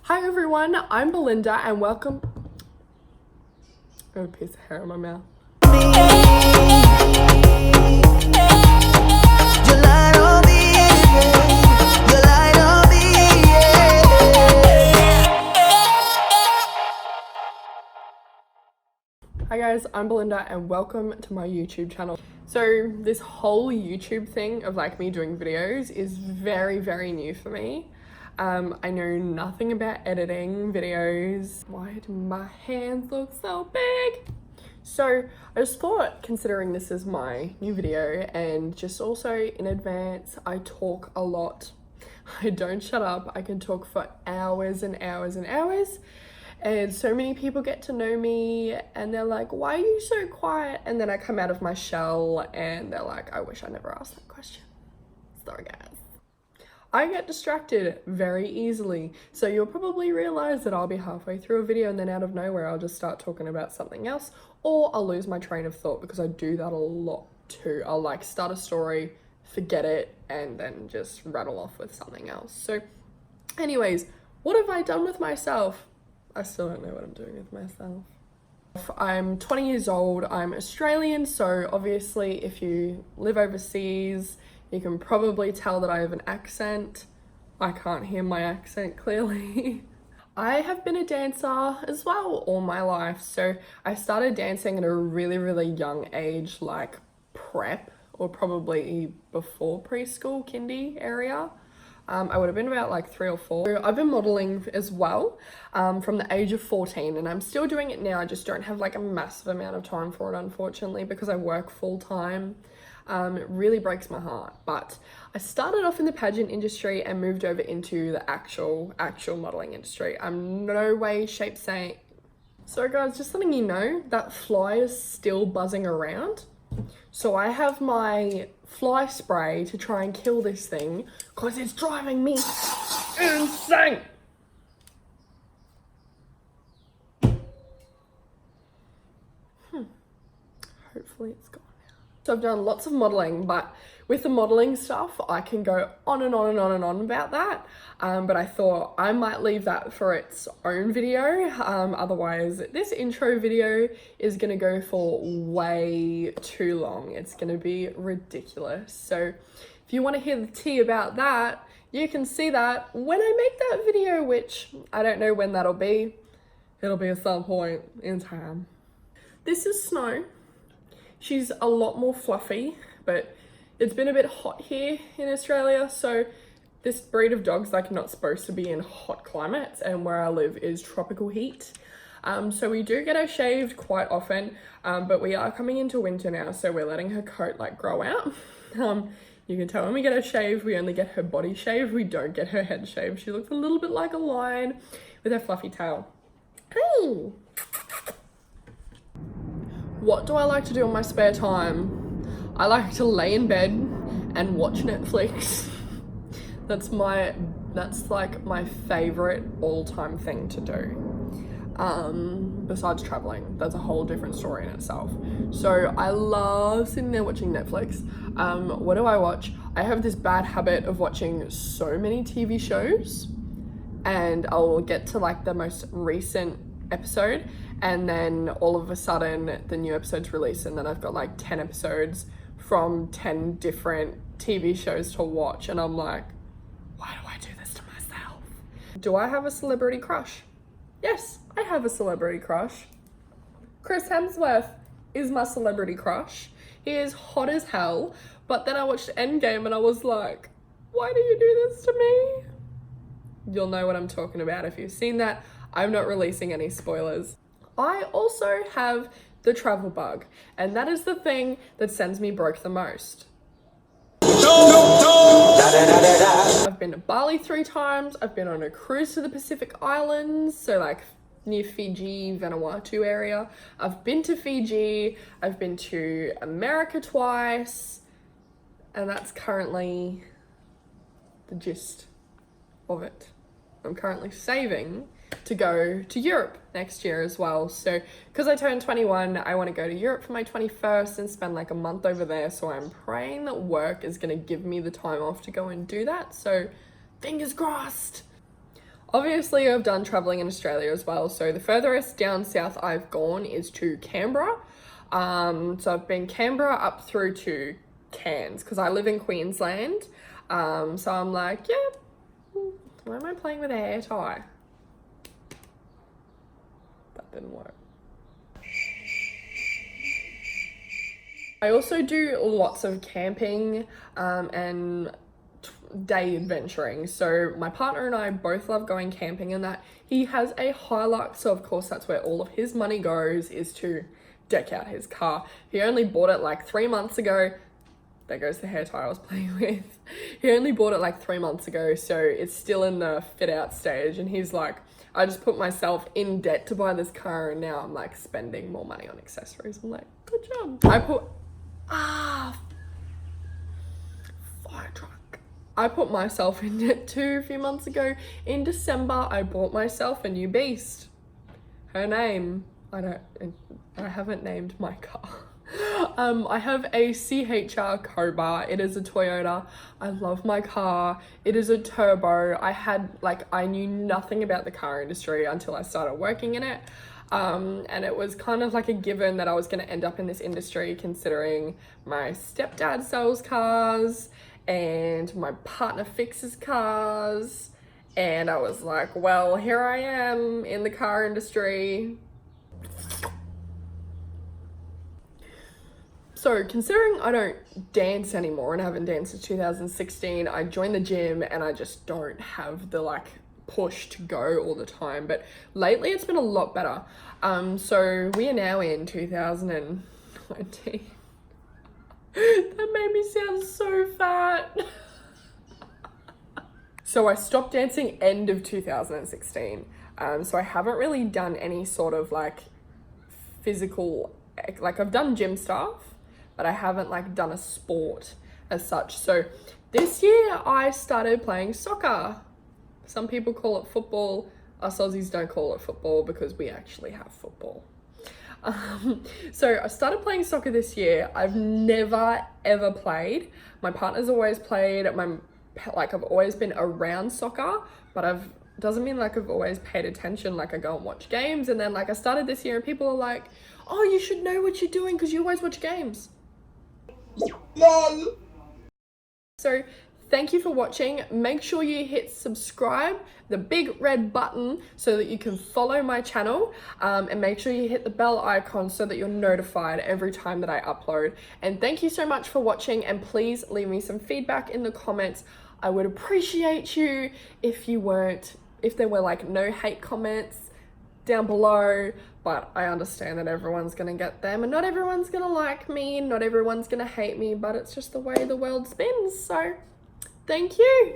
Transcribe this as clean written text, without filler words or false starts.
Hi everyone, I'm Belinda and welcome. I have a piece of hair in my mouth. Hi guys, I'm Belinda and welcome to my YouTube channel. So this whole YouTube thing of like me doing videos is very new for me. I know nothing about editing videos. Why do my hands look so big? So I just thought, considering this is my new video and just also in advance, I talk a lot. I don't shut up. I can talk for hours and hours and hours. And so many people get to know me and they're like, why are you so quiet? And then I come out of my shell and they're like, I wish I never asked that question. Sorry guys. I get distracted very easily. So you'll probably realize that I'll be halfway through a video and then out of nowhere, I'll just start talking about something else, or I'll lose my train of thought because I do that a lot too. I'll like start a story, forget it, and then just rattle off with something else. So anyways, what have I done with myself? I still don't know what I'm doing with myself. I'm 20 years old, I'm Australian, so obviously if you live overseas, you can probably tell that I have an accent. I can't hear my accent clearly. I have been a dancer as well all my life. So I started dancing at a really young age, like prep or probably before preschool, kindy area. I would have been about like 3 or 4. So I've been modeling as well from the age of 14 and I'm still doing it now. I just don't have like a massive amount of time for it, unfortunately, because I work full time. It really breaks my heart, but I started off in the pageant industry and moved over into the actual modeling industry. I'm no way, shape, saying. So guys, just letting you know that fly is still buzzing around. So I have my fly spray to try and kill this thing because it's driving me insane. Hopefully it's gone. So I've done lots of modeling, but with the modeling stuff, I can go on and on and on and on about that. But I thought I might leave that for its own video. Otherwise, this intro video is gonna go for way too long. It's gonna be ridiculous. So if you wanna hear the tea about that, you can see that when I make that video, which I don't know when that'll be. It'll be at some point in time. This is Snow. She's a lot more fluffy, but it's been a bit hot here in Australia, so this breed of dog's like not supposed to be in hot climates, and where I live is tropical heat. So we do get her shaved quite often, but we are coming into winter now, so we're letting her coat like grow out. You can tell when we get her shaved, we only get her body shaved, we don't get her head shaved. She looks a little bit like a lion with her fluffy tail. Hey! What do I like to do in my spare time? I like to lay in bed and watch Netflix. That's like my favorite all-time thing to do. Besides traveling, that's a whole different story in itself. So I love sitting there watching Netflix. What do I watch? I have this bad habit of watching so many TV shows, and I'll get to like the most recent episode and then all of a sudden the new episode's released and then I've got like 10 episodes from 10 different TV shows to watch and I'm like, why do I do this to myself? Do I have a celebrity crush? Yes, I have a celebrity crush. Chris Hemsworth is my celebrity crush. He is hot as hell, but then I watched Endgame and I was like, why do you do this to me? You'll know what I'm talking about if you've seen that. I'm not releasing any spoilers. I also have the travel bug, and that is the thing that sends me broke the most. I've been to Bali 3 times. I've been on a cruise to the Pacific Islands, so like near Fiji, Vanuatu area. I've been to Fiji. I've been to America twice, and that's currently the gist of it. I'm currently saving to go to Europe next year as well. So because I turned 21, I want to go to Europe for my 21st and spend like a month over there. So I'm praying that work is going to give me the time off to go and do that. So fingers crossed. Obviously, I've done traveling in Australia as well. So the furthest down south I've gone is to Canberra. So I've been Canberra up through to Cairns because I live in Queensland. So I'm like, yeah, why am I playing with a hair tie? That didn't work. I also do lots of camping and day adventuring. So my partner and I both love going camping, and that he has a Hilux, so of course that's where all of his money goes, is to deck out his car. He only bought it like 3 months ago. There goes the hair tie I was playing with. He only bought it like 3 months ago, so it's still in the fit out stage, and he's like, I just put myself in debt to buy this car, and now I'm like spending more money on accessories. I'm like, good job. Fire truck. I put myself in debt too a few months ago. In December, I bought myself a new beast. Her name, I haven't named my car. I have a CHR Cobra. It is a Toyota. I love my car. It is a turbo. I knew nothing about the car industry until I started working in it. And it was kind of like a given that I was going to end up in this industry, considering my stepdad sells cars and my partner fixes cars. And I was like, well, here I am in the car industry. So considering I don't dance anymore and haven't danced since 2016, I joined the gym and I just don't have the push to go all the time. But lately it's been a lot better. So we are now in 2020. That made me sound so fat. So I stopped dancing end of 2016. So I haven't really done any sort of physical, I've done gym stuff, but I haven't done a sport as such. So this year I started playing soccer. Some people call it football. Us Aussies don't call it football because we actually have football. So I started playing soccer this year. I've never ever played. My partner's always played. I've always been around soccer, but doesn't mean I've always paid attention. I go and watch games, and then I started this year and people are like, oh, you should know what you're doing because you always watch games. LOL. So thank you for watching. Make sure you hit subscribe, the big red button, so that you can follow my channel, and make sure you hit the bell icon so that you're notified every time that I upload. And thank you so much for watching, and please leave me some feedback in the comments. I would appreciate you if there were no hate comments down below, but I understand that everyone's gonna get them, and not everyone's gonna like me, not everyone's gonna hate me, but it's just the way the world spins. So thank you.